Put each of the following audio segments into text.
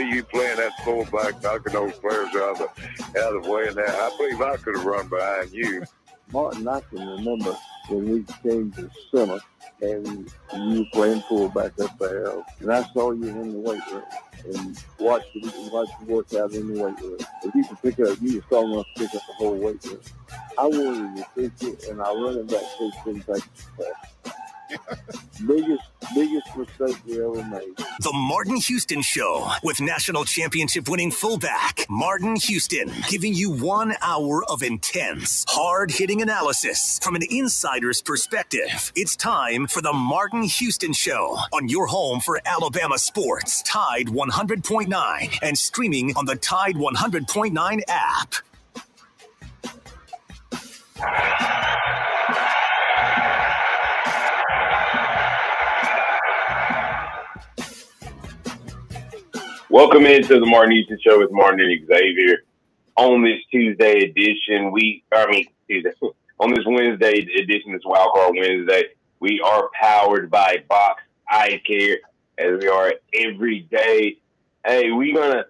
you playing that fullback, knocking those players out of the way. And that, I believe I could have run behind you. Martin, I can remember when we came to summer and you were playing fullback up there, and I saw you in the weight room and watched you work out in the weight room. If you could pick up, you were strong enough to pick up the whole weight room. I wanted to pitch it, and I run it back coach didn't take it. Biggest mistake we ever made. The Martin Houston Show with national championship winning fullback Martin Houston, giving you 1 hour of intense, hard-hitting analysis from an insider's perspective. It's time for the Martin Houston Show on your home for Alabama sports, Tide 100.9, and streaming on the Tide 100.9 app. Welcome into the Martin Houston Show with Martin and Xavier. On this Tuesday edition, on this Wednesday edition, this Wildcard Wednesday, we are powered by Box Eye Care, as we are every day. Hey, we're gonna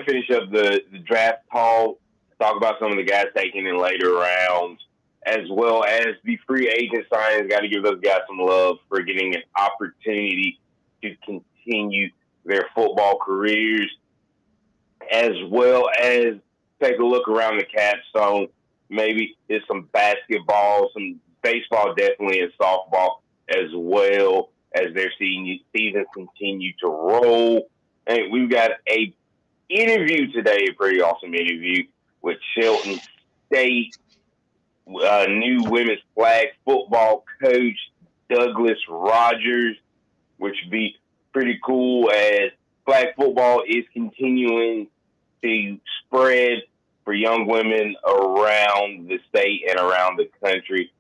finish up the draft talk about some of the guys taken in later rounds, as well as the free agent signings. Got to give those guys some love for getting an opportunity to continue their football careers, as well as take a look around the capstone. Maybe it's some basketball, some baseball, definitely, and softball, as well as their seasons continue to roll. And we've got a interview today, a pretty awesome interview with Shelton State new women's flag football coach Douglas Rogers, which would be pretty cool as flag football is continuing to spread for young women around the state and around the country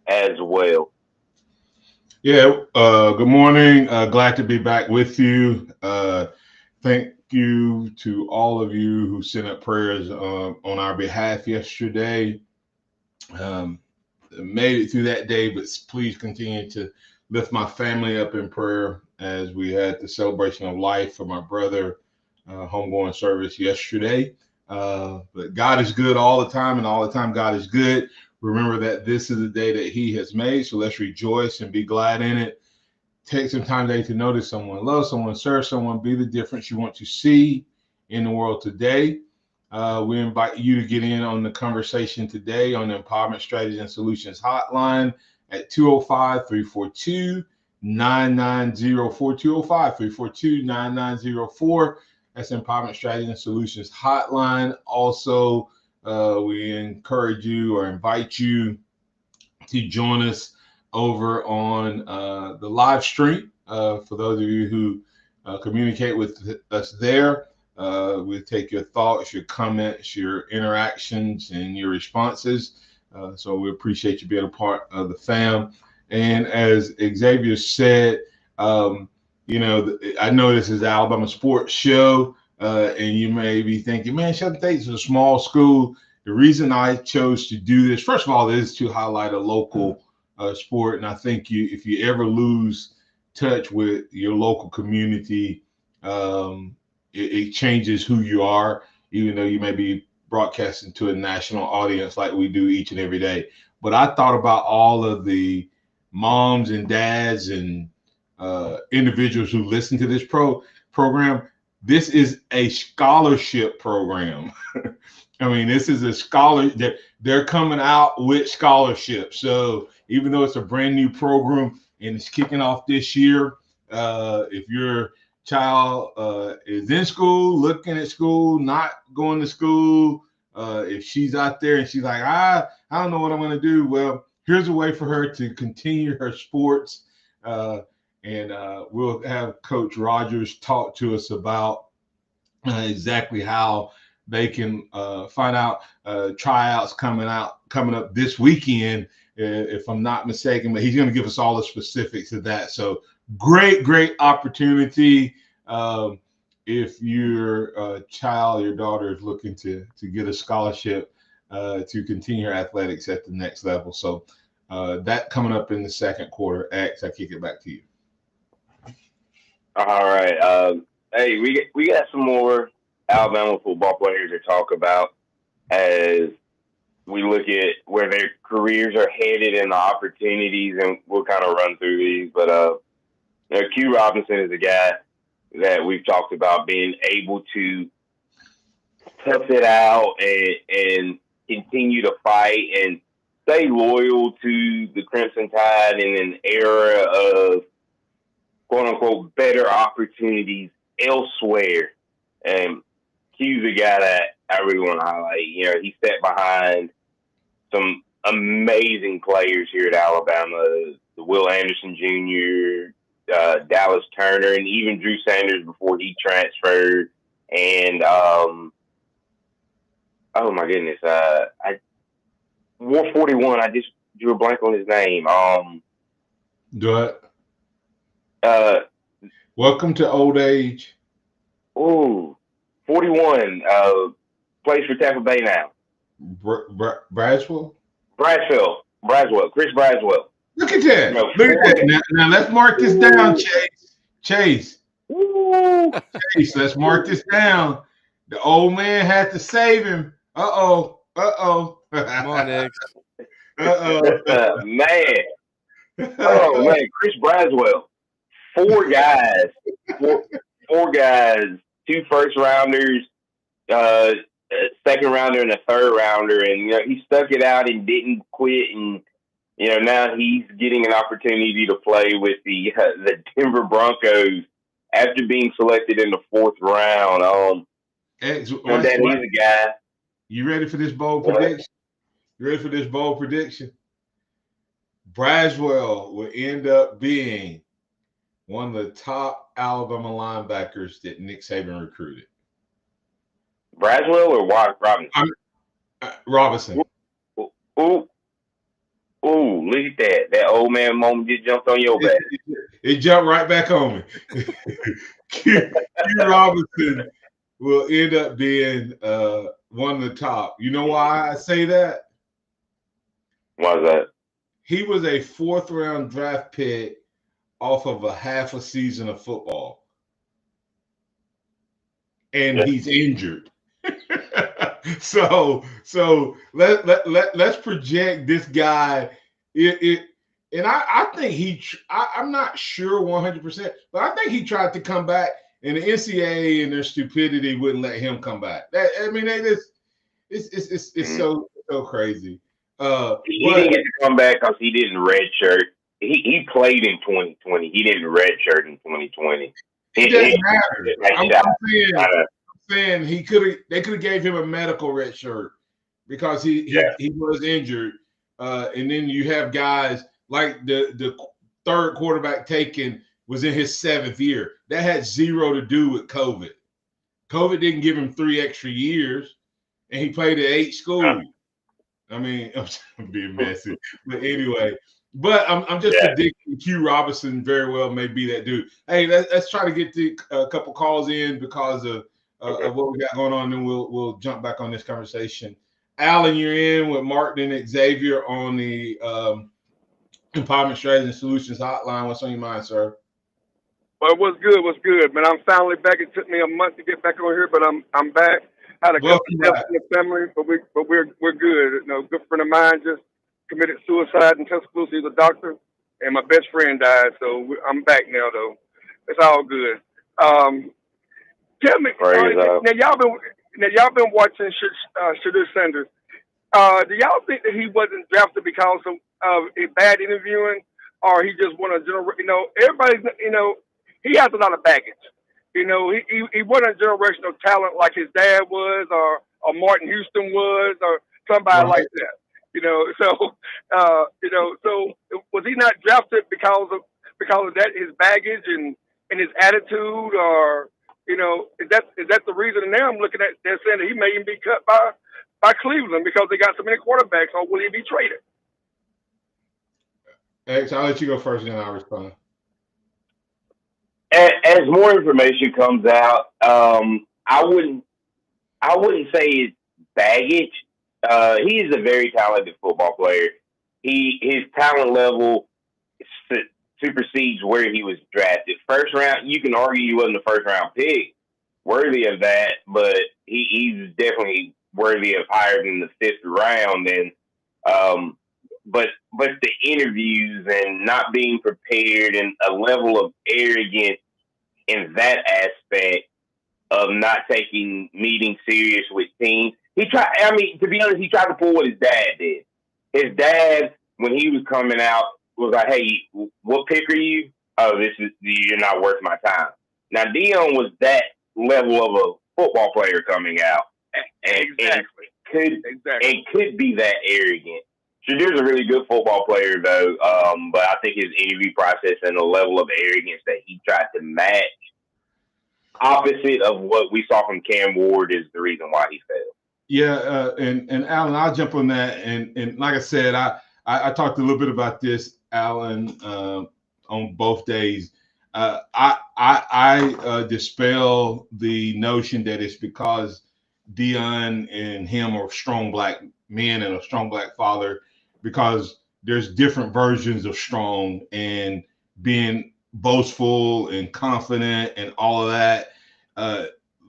as well. Yeah, good morning. Glad to be back with you. Thank you to all of you who sent up prayers on our behalf yesterday. Made it through that day, but please continue to lift my family up in prayer as we had the celebration of life for my brother, homegoing service yesterday. But God is good all the time, and all the time God is good. Remember that this is the day that he has made, so let's rejoice and be glad in it. Take some time today to notice someone, love someone, serve someone, be the difference you want to see in the world today. We invite you to get in on the conversation today on the Empowerment Strategy and Solutions Hotline at 205-342-9904, 205-342-9904. That's Empowerment Strategy and Solutions Hotline. Also, we encourage you or invite you to join us over on the live stream. For those of you who communicate with us there, we'll take your thoughts, your comments, your interactions, and your responses. So we appreciate you being a part of the fam. And as Xavier said, I know this is the Alabama Sports Show, and you may be thinking, man, Shelton State is a small school. The reason I chose to do this, first of all, is to highlight a local sport. And I think if you ever lose touch with your local community, it changes who you are, even though you may be broadcasting to a national audience like we do each and every day. But I thought about all of the moms and dads and individuals who listen to this program. This is a scholarship program. I mean, this is a they're coming out with scholarships. So even though it's a brand new program and it's kicking off this year, if your child is in school, looking at school, not going to school, if she's out there and she's like, I don't know what I'm going to do. Well, here's a way for her to continue her sports. And we'll have Coach Rogers talk to us about exactly how they can find out tryouts coming up this weekend, if I'm not mistaken. But he's going to give us all the specifics of that. So great opportunity. If your child, your daughter is looking to get a scholarship to continue her athletics at the next level. So that coming up in the second quarter. X, I kick it back to you. All right. Hey, we got some more Alabama football players to talk about as we look at where their careers are headed and the opportunities, and we'll kind of run through these. But Q Robinson is a guy that we've talked about being able to tough it out and continue to fight and stay loyal to the Crimson Tide in an era of quote unquote better opportunities elsewhere. And Q's a guy that I really want to highlight. You know, he sat behind some amazing players here at Alabama, the Will Anderson Jr., Dallas Turner, and even Drew Sanders before he transferred. And oh my goodness, 141. I just drew a blank on his name. Do it. Welcome to old age. Ooh, 41. Plays for Tampa Bay now. Braswell. Chris Braswell. Look at that. No, Look at that. Now let's mark this down, Chase. Ooh. Chase, let's mark this down. The old man had to save him. Uh-oh. Come on, Eggs. Man. Oh, man. Chris Braswell. Four guys, 2 first rounders, a second rounder, and a third rounder. And, you know, he stuck it out and didn't quit. And, you know, now he's getting an opportunity to play with the Denver Broncos after being selected in the 4th round. He's a guy. You ready for this bold prediction? You ready for this bold prediction? Braswell will end up being one of the top Alabama linebackers that Nick Saban recruited. Braswell or Robinson? Robinson. Ooh, look at that. That old man moment just jumped on your back. It jumped right back on me. Q Robinson will end up being one of the top. You know why I say that? Why is that? He was a 4th round draft pick off of a half a season of football. And he's injured. so let's project this guy. And I think I'm not sure 100%, but I think he tried to come back, and the NCAA and their stupidity wouldn't let him come back. It's so crazy. He didn't get to come back because he didn't redshirt. He played in 2020. He didn't redshirt in 2020. It doesn't matter. I'm saying they could have gave him a medical red shirt because he was injured. And then you have guys like the 3rd quarterback taken was in his 7th year. That had 0 to do with COVID. COVID didn't give him 3 extra years, and he played at 8 schools. I mean, I'm being messy, but anyway. But I'm just predicting Q Robinson very well may be that dude. Hey, let's try to get to a couple calls in because of what we got going on, and we'll jump back on this conversation. Alan, you're in with Martin and Xavier on the Empowerment Strategy and Solutions Hotline. What's on your mind, sir? Well, what's good, man? I'm finally back. It took me a month to get back on here, but I'm back. Had a couple deaths in the family, but we're good. You know, a good friend of mine just committed suicide in Tuscaloosa. He's a doctor, and my best friend died. So I'm back now, though. It's all good. Tell me, now y'all been watching Shadur Sanders. Do y'all think that he wasn't drafted because of a bad interviewing, or he just wanted to? You know, everybody's. You know, he has a lot of baggage. You know, he wasn't a generational talent like his dad was, or Martin Houston was, or somebody like that. You know, so so was he not drafted because of that, his baggage and his attitude, or you know, is that the reason? And now I'm looking at they're saying that he may even be cut by Cleveland because they got so many quarterbacks, or will he be traded? X, I'll let you go first, and then I'll respond. As more information comes out, I wouldn't say it's baggage. He is a very talented football player. His talent level supersedes where he was drafted. First round, you can argue he wasn't a first round pick, worthy of that, but he's definitely worthy of higher than the fifth round. And but the interviews and not being prepared and a level of arrogance in that aspect of not taking meetings serious with teams. He tried. I mean, to be honest, he tried to pull what his dad did. His dad, when he was coming out, was like, "Hey, what pick are you? Oh, you're not worth my time." Now, Dion was that level of a football player coming out, and could be that arrogant. Shadur's a really good football player, though, but I think his interview process and the level of arrogance that he tried to match, opposite of what we saw from Cam Ward, is the reason why he failed. Yeah, and Alan, I'll jump on that. And like I said, I talked a little bit about this, Alan, on both days. I dispel the notion that it's because Dion and him are strong black men and a strong black father, because there's different versions of strong, and being boastful and confident and all of that.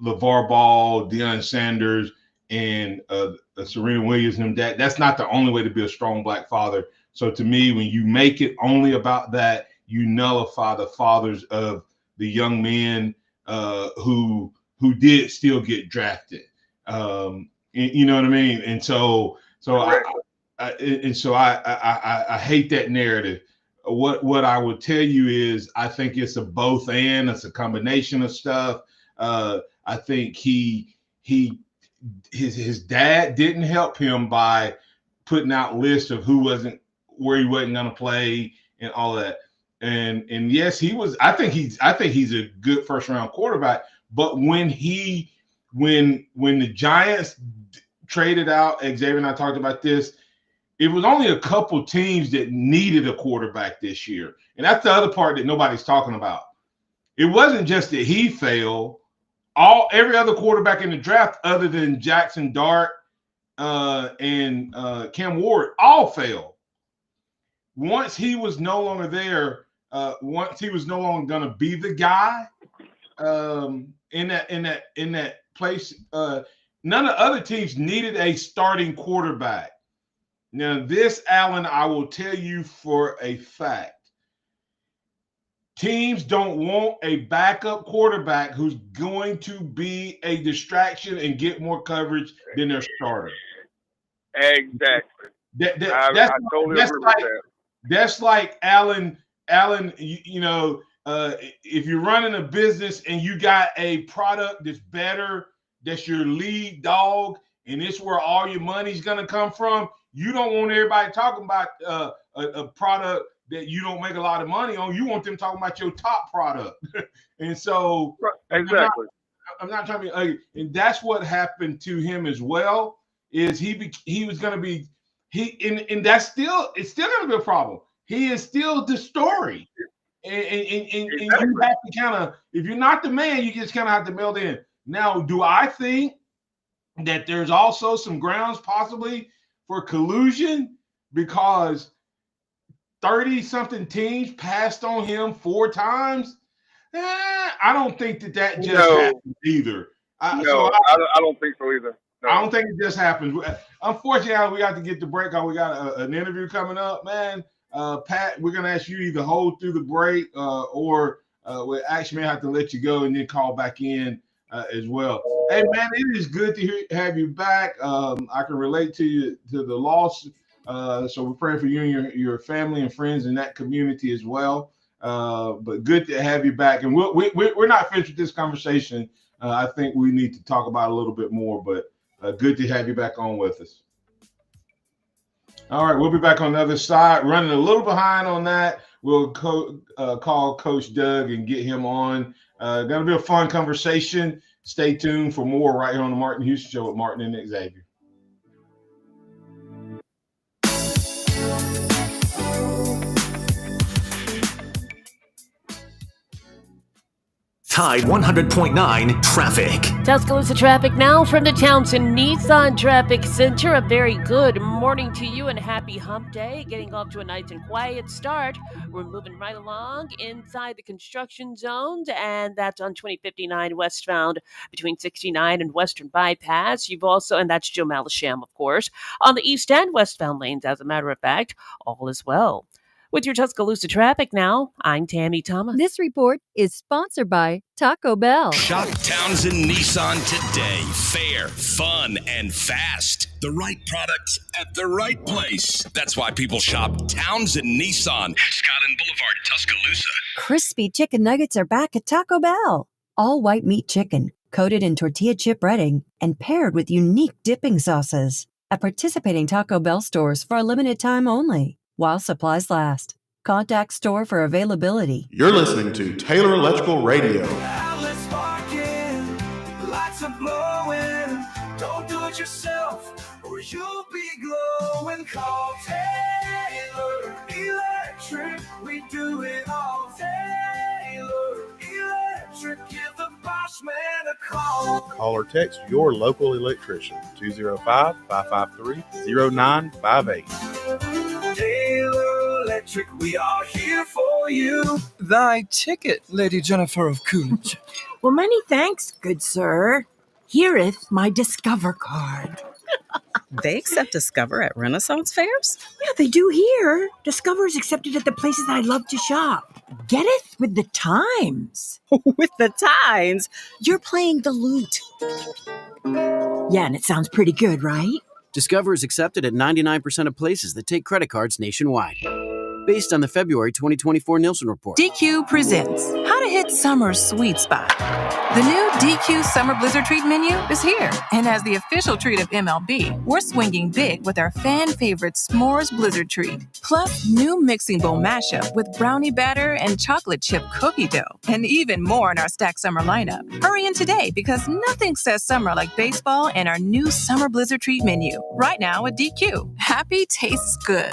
LeVar Ball, Deion Sanders, and Serena Williams, and that's not the only way to be a strong black father. So to me, when you make it only about that, you nullify the fathers of the young men who did still get drafted. You know what I mean? And so I hate that narrative. What I would tell you is, I think it's a both and. It's a combination of stuff. I think his dad didn't help him by putting out lists of where he wasn't going to play and all that. And yes, he was. I think he's a good first round quarterback. But when the Giants traded out, Xavier and I talked about this, it was only a couple teams that needed a quarterback this year. And that's the other part that nobody's talking about. It wasn't just that he failed. Every other quarterback in the draft, other than Jackson Dart and Cam Ward, all failed. Once he was no longer there, once he was no longer going to be the guy in that place, none of the other teams needed a starting quarterback. Now, this, Alan, I will tell you for a fact. Teams don't want a backup quarterback who's going to be a distraction and get more coverage than their starter. Exactly. I totally agree with that. That's like Alan, if you're running a business and you got a product that's better, that's your lead dog, and it's where all your money's going to come from, you don't want everybody talking about a product that you don't make a lot of money on. You want them talking about your top product. And so exactly. I'm not trying to be, and that's what happened to him as well, is he was going to be, and that's still, it's still going to be a problem. He is still the story. And you have to kind of, if you're not the man, you just kind of have to meld in. Now, do I think that there's also some grounds possibly for collusion, because 30-something teams passed on him 4 times? I don't think that just happened either. I don't think so either. No. I don't think it just happens. Unfortunately, we got to get the break on. We got an interview coming up, man. Pat, we're going to ask you to either hold through the break or we actually may have to let you go and then call back in as well. Hey, man, it is good to have you back. I can relate to you, to the loss. So we're praying for you and your family and friends in that community as well. But good to have you back. And we're not finished with this conversation. I think we need to talk about it a little bit more, but good to have you back on with us. All right, we'll be back on the other side. Running a little behind on that. We'll call Coach Doug and get him on. Gonna be a fun conversation. Stay tuned for more right here on the Martin Houston Show with Martin and Xavier. Tide 100.9 traffic. Tuscaloosa traffic now from the Townsend Nissan Traffic Center. A very good morning to you and happy hump day. Getting off to a nice and quiet start. We're moving right along inside the construction zones, and that's on 2059 westbound between 69 and Western Bypass. You've also, and that's Joe Malisham, of course, on the east and westbound lanes, as a matter of fact, all is well. With your Tuscaloosa traffic now, I'm Tammy Thomas. This report is sponsored by Taco Bell. Shop Townsend Nissan today. Fair, fun, and fast. The right products at the right place. That's why people shop Townsend Nissan. Scott and Boulevard, Tuscaloosa. Crispy chicken nuggets are back at Taco Bell. All white meat chicken, coated in tortilla chip breading, and paired with unique dipping sauces. At participating Taco Bell stores for a limited time only. While supplies last. Contact store for availability. You're listening to Taylor Electrical Radio. Outlets sparking, lights are blowing. Don't do it yourself, or you'll be glowing. Call Taylor Electric. We do it all. Taylor Electric. Give the boss man a call. Call or text your local electrician. 205-553-0958. Taylor Electric, we are here for you. Thy ticket, Lady Jennifer of Coolidge. Well, many thanks, good sir. Here'th my Discover card. They accept Discover at Renaissance fairs? Yeah, they do here. Discover is accepted at the places I love to shop. Getteth with the times. With the times? You're playing the lute. Yeah, and it sounds pretty good, right? Discover is accepted at 99% of places that take credit cards nationwide. Based on the February 2024 Nielsen report. DQ presents How to Hit Summer's Sweet Spot. The new DQ Summer Blizzard Treat menu is here. And as the official treat of MLB, we're swinging big with our fan favorite S'mores Blizzard Treat. Plus, new mixing bowl mashup with brownie batter and chocolate chip cookie dough. And even more in our stacked summer lineup. Hurry in today because nothing says summer like baseball and our new Summer Blizzard Treat menu. Right now at DQ. Happy tastes good.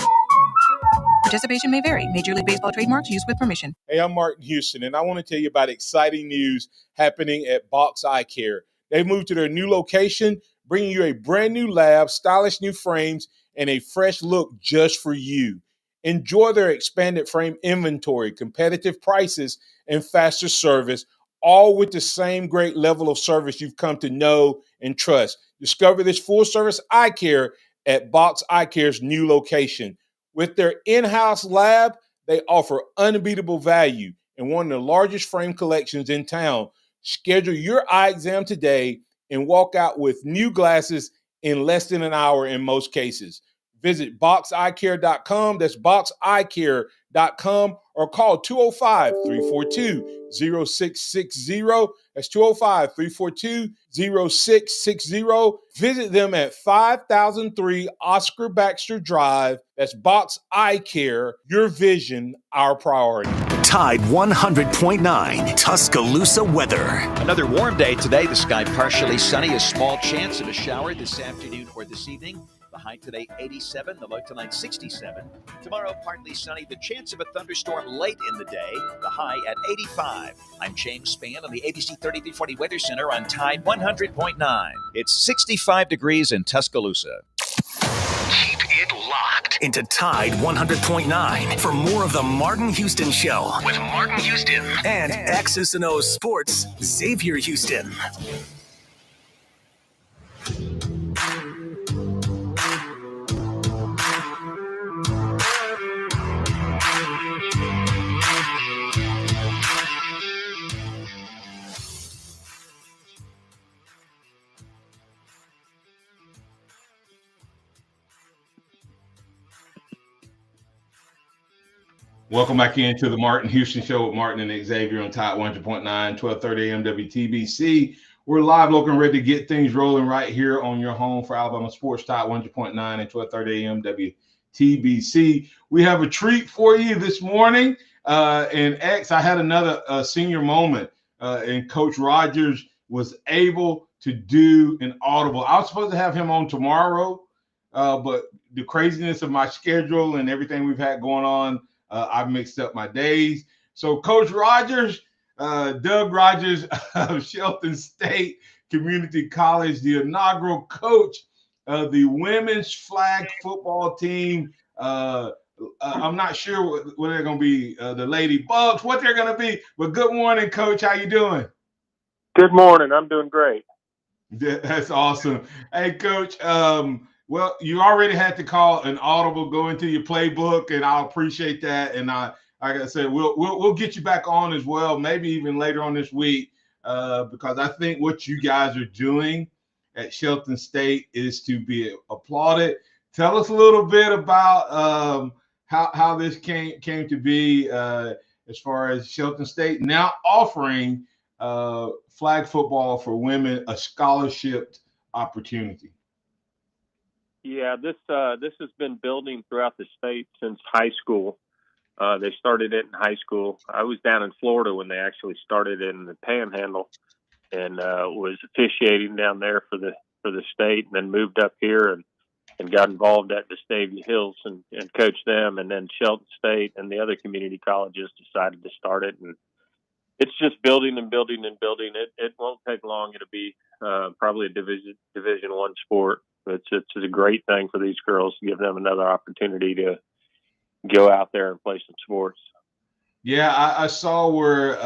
Participation may vary. Major League Baseball trademarks used with permission. Hey, I'm Martin Houston, and I want to tell you about exciting news happening at Box Eye Care. They've moved to their new location, bringing you a brand new lab, stylish new frames, and a fresh look just for you. Enjoy their expanded frame inventory, competitive prices, and faster service, all with the same great level of service you've come to know and trust. Discover this full-service eye care at Box Eye Care's new location. With their in-house lab, they offer unbeatable value and one of the largest frame collections in town. Schedule your eye exam today and walk out with new glasses in less than an hour in most cases. Visit boxeyecare.com. That's boxeyecare.com or call 205-342-0660. That's 205-342-0660. Visit them at 5003 Oscar Baxter Drive. That's Box Eye Care. Your vision, our priority. Tide 100.9 Tuscaloosa weather. Another warm day today. The sky partially sunny. A small chance of a shower this afternoon or this evening. The high today, 87. The low tonight, 67. Tomorrow, partly sunny. The chance of a thunderstorm late in the day. The high at 85. I'm James Spann on the ABC 3340 Weather Center on Tide 100.9. It's 65 degrees in Tuscaloosa. Keep it locked into Tide 100.9 for more of the Martin Houston Show with Martin Houston and X's and O's Sports, Xavier Houston. Welcome back into the Martin Houston Show with Martin and Xavier on Tide 100.9, 1230 AM WTBC. We're live, local, and ready to get things rolling right here on your home for Alabama Sports, Tide 100.9 and 1230 AM WTBC. We have a treat for you this morning. And X, I had another senior moment, and Coach Rogers was able to do an audible. I was supposed to have him on tomorrow, but the craziness of my schedule and everything we've had going on, I've mixed up my days. So Coach Rogers, Doug Rogers of Shelton State Community College, the inaugural coach of the women's flag football team. I'm not sure what they're going to be, the Lady Bugs, what they're going to be. But good morning, Coach. How you doing? Good morning. I'm doing great. That's awesome. Hey, Coach. Well, you already had to call an audible, go into your playbook, and I appreciate that. And like I said, we'll get you back on as well, maybe even later on this week, because I think what you guys are doing at Shelton State is to be applauded. Tell us a little bit about how this came to be as far as Shelton State now offering flag football for women a scholarship opportunity. Yeah, this has been building throughout the state since high school. They started it in high school. I was down in Florida when they actually started in the Panhandle, and was officiating down there for the state, and then moved up here and got involved at Xavier Hills and coached them, and then Shelton State and the other community colleges decided to start it, and it's just building and building and building. It won't take long. It'll be probably a Division I sport. It's a great thing for these girls to give them another opportunity to go out there and play some sports. Yeah, I saw where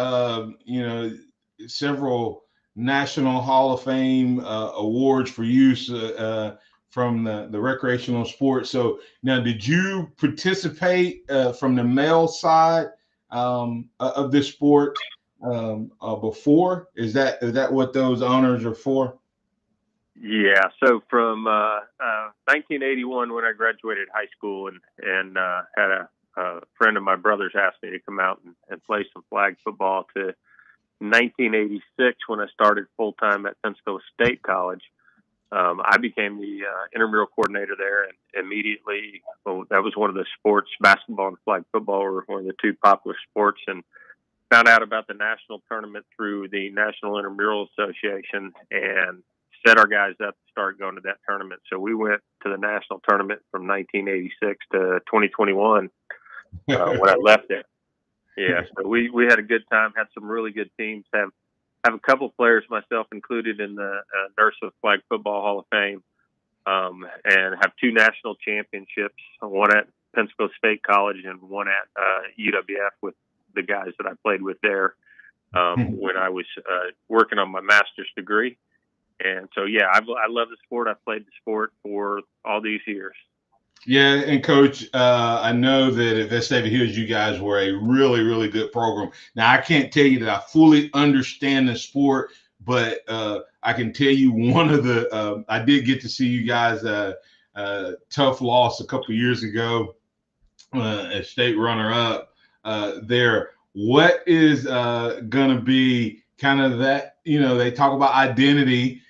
several National Hall of Fame awards for use from the recreational sports. So now, did you participate from the male side of this sport before? Is that what those honors are for? Yeah. So from 1981, when I graduated high school, and had a friend of my brother's asked me to come out and play some flag football, to 1986, when I started full time at Pensacola State College, I became the intramural coordinator there, and immediately, that was one of the sports. Basketball and flag football were one of the two popular sports, and found out about the national tournament through the National Intramural Association, and set our guys up to start going to that tournament. So we went to the national tournament from 1986 to 2021 when I left there. Yeah, so we had a good time, had some really good teams, have a couple players, myself included, in the NERSA Flag Football Hall of Fame, and have two national championships, one at Pensacola State College and one at UWF with the guys that I played with there when I was working on my master's degree. And so, yeah, I love the sport. I've played the sport for all these years. Yeah, and Coach, I know that at Vestavia Hills, you guys were a really, really good program. Now, I can't tell you that I fully understand the sport, but I can tell you one of the I did get to see you guys tough loss a couple of years ago as state runner-up there. What is going to be kind of that, they talk about identity.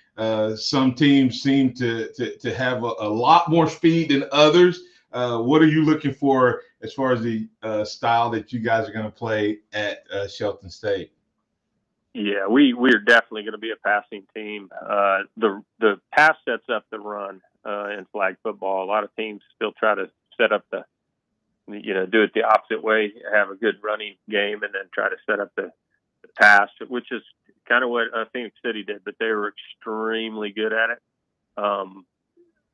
Some teams seem to have a lot more speed than others. What are you looking for as far as the style that you guys are going to play at Shelton State? Yeah, we're definitely going to be a passing team. The pass sets up the run in flag football. A lot of teams still try to set up do it the opposite way, have a good running game, and then try to set up the pass, which is kind of what Phoenix City did, but they were extremely good at it.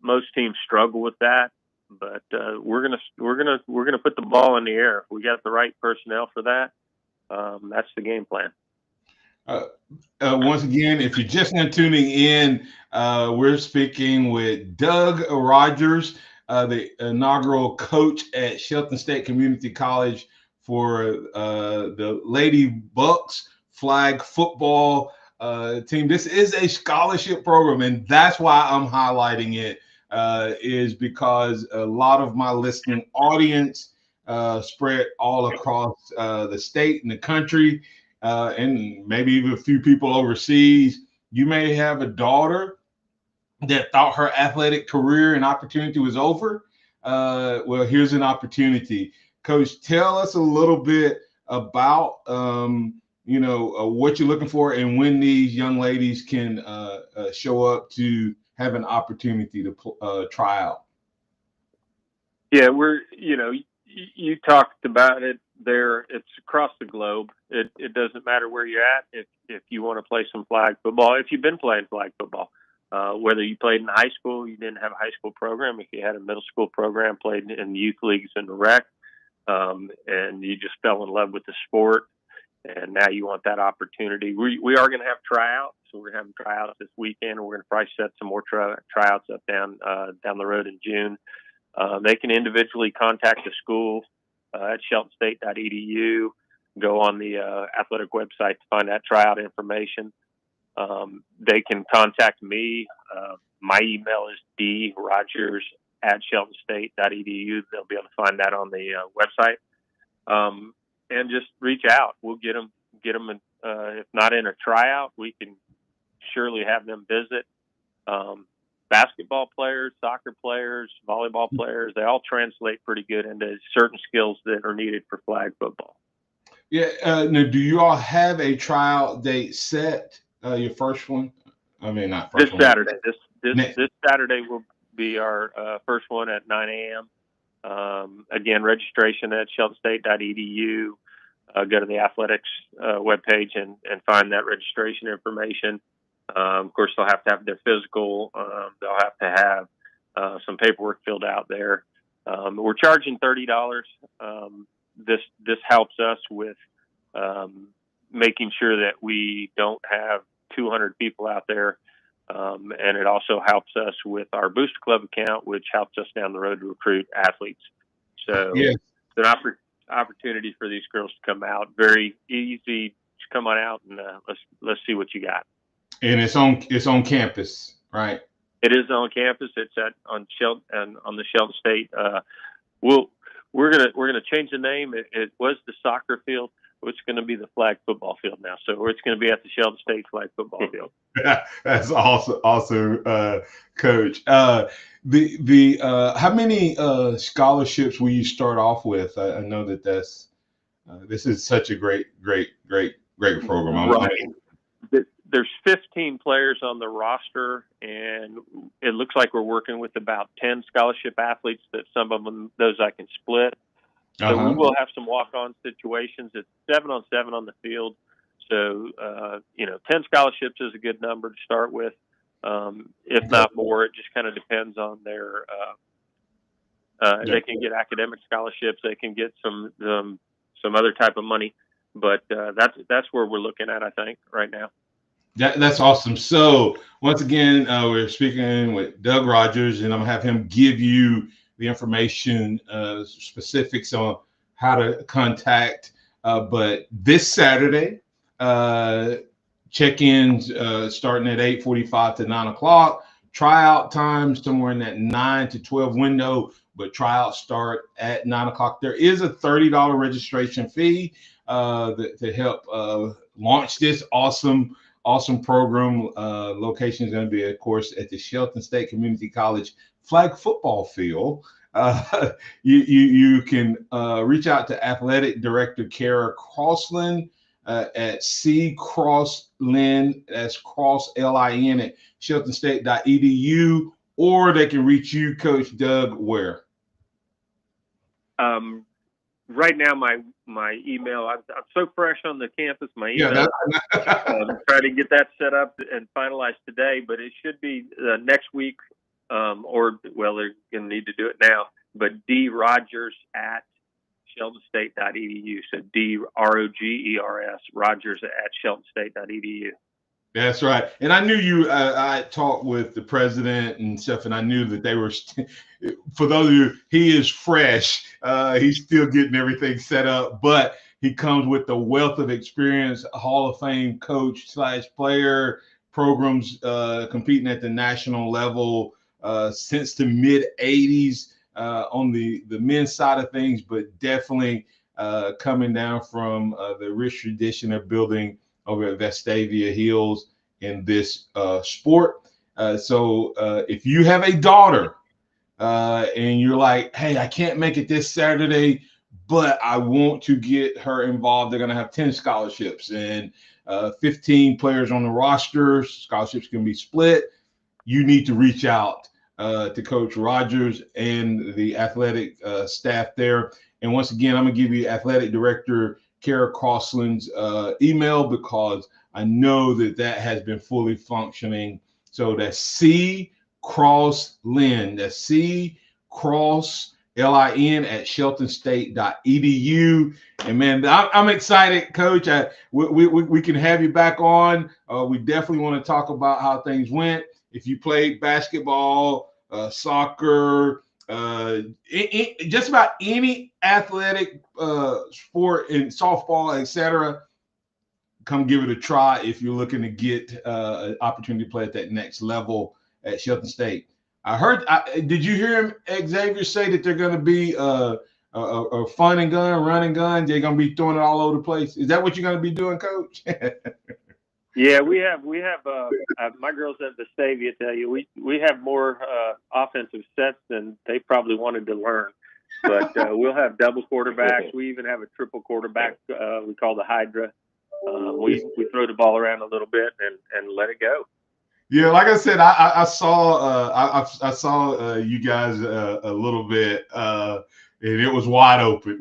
Most teams struggle with that, but we're gonna put the ball in the air. We got the right personnel for that. That's the game plan. Once again, if you're just now tuning in, we're speaking with Doug Rogers, the inaugural coach at Shelton State Community College for the Lady Bucks flag football team. This is a scholarship program, and that's why I'm highlighting it, is because a lot of my listening audience spread all across the state and the country, and maybe even a few people overseas. You may have a daughter that thought her athletic career and opportunity was over. Well, here's an opportunity. Coach, tell us a little bit about what you're looking for and when these young ladies can show up to have an opportunity to try out. Yeah, you talked about it it's across the globe. It doesn't matter where you're at. If you want to play some flag football, if you've been playing flag football, whether you played in high school, you didn't have a high school program. If you had a middle school program, played in youth leagues and the rec, and you just fell in love with the sport, and now you want that opportunity. We are going to have tryouts. So we're having tryouts this weekend. We're going to probably set some more tryouts up down the road in June. They can individually contact the school at sheltonstate.edu. Go on the athletic website to find that tryout information. They can contact me. My email is drogers@sheltonstate.edu. They'll be able to find that on the website. And just reach out. We'll get them. If not in a tryout, we can surely have them visit. Basketball players, soccer players, volleyball players, they all translate pretty good into certain skills that are needed for flag football. Yeah. Now, do you all have a tryout date set? Your first one? I mean, not first one. Saturday. This Saturday will be our first one at 9 a.m. Again, registration at sheltonstate.edu. Go to the athletics webpage and find that registration information. Of course, they'll have to have their physical. They'll have to have some paperwork filled out there. We're charging $30. This helps us with making sure that we don't have 200 people out there. And it also helps us with our Booster Club account, which helps us down the road to recruit athletes. So it's an opportunity for these girls to come out. Very easy. Just come on out and let's see what you got. And it's on campus, right? It is on campus. It's on the Shelton State. We're gonna change the name. It was the soccer field. It's going to be the flag football field now. So it's going to be at the Shelton State flag football field. That's awesome, Coach. How many scholarships will you start off with? I know this is such a great program. Right. There's 15 players on the roster, and it looks like we're working with about 10 scholarship athletes. That some of them, those I can split. So we will have some walk-on situations. It's 7-on-7 on the field. So, 10 scholarships is a good number to start with. If not more, it just kind of depends on their, they can get academic scholarships. They can get some other type of money, but that's where we're looking at, I think, right now. That's awesome. So once again, we're speaking with Doug Rogers, and I'm gonna have him give you the information, specifics on how to contact. But this Saturday, check-ins starting at 8:45 to 9 o'clock. Tryout time somewhere in that 9 to 12 window, but tryouts start at 9 o'clock. There is a $30 registration fee to help launch this awesome program. Location is going to be, of course, at the Shelton State Community College flag football field. You can reach out to Athletic Director Kara Crossland at ccrosslin, that's Cross LIN at sheltonstate.edu, or they can reach you, Coach Doug, where? Right now, my email, I'm so fresh on the campus, my email, trying to get that set up and finalized today, but it should be next week, they're going to need to do it now, but drogers@sheltonstate.edu. So DROGERS, Rogers@sheltonstate.edu. That's right. And I knew I talked with the president and stuff, and I knew that they were, for those of you, he is fresh. He's still getting everything set up, but he comes with a wealth of experience, a Hall of Fame coach / player, programs competing at the national level since the mid 80s on the men's side of things, but definitely coming down from the rich tradition of building over at Vestavia Hills in this sport. So if you have a daughter and you're like, hey, I can't make it this Saturday, but I want to get her involved, they're going to have 10 scholarships and 15 players on the roster. Scholarships can be split. You need to reach out to Coach Rogers and the athletic staff there. And once again, I'm going to give you Athletic Director Kara Crossland's email because I know that has been fully functioning. So that's C Crosslin. That's C Cross LIN at sheltonstate.edu. And man, I'm excited, Coach. We can have you back on. We definitely want to talk about how things went. If you played basketball, soccer, just about any athletic sport in softball, etc., come give it a try if you're looking to get an opportunity to play at that next level at Shelton State. Did you hear him, Xavier, say that they're going to be a fun and gun, running gun? They're going to be throwing it all over the place. Is that what you're going to be doing, Coach? Yeah, we have. My girls at the Xavier tell you we have more offensive sets than they probably wanted to learn. But we'll have double quarterbacks. We even have a triple quarterback. We call the Hydra. We throw the ball around a little bit and let it go. Yeah, like I said, I saw you guys a little bit, and it was wide open.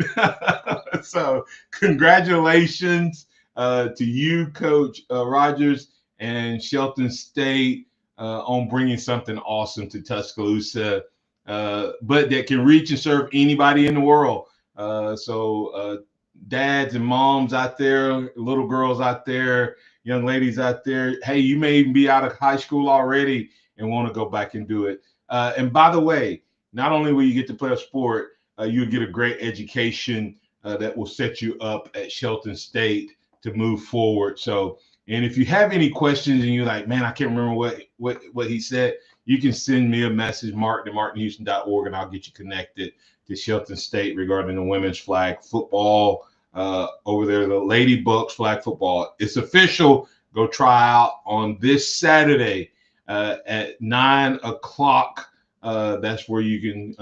So congratulations to you, Coach Rogers, and Shelton State on bringing something awesome to Tuscaloosa, but that can reach and serve anybody in the world. So dads and moms out there, little girls out there, young ladies out there, hey, you may even be out of high school already and want to go back and do it. And by the way, not only will you get to play a sport, you'll get a great education that will set you up at Shelton State to move forward. So, and if you have any questions and you're like, man, I can't remember what he said, you can send me a message, martin@martinhouston.org, and I'll get you connected to Shelton State regarding the women's flag football over there, the Lady Bucks flag football. It's official. Go try out on this Saturday at 9 o'clock. That's where you can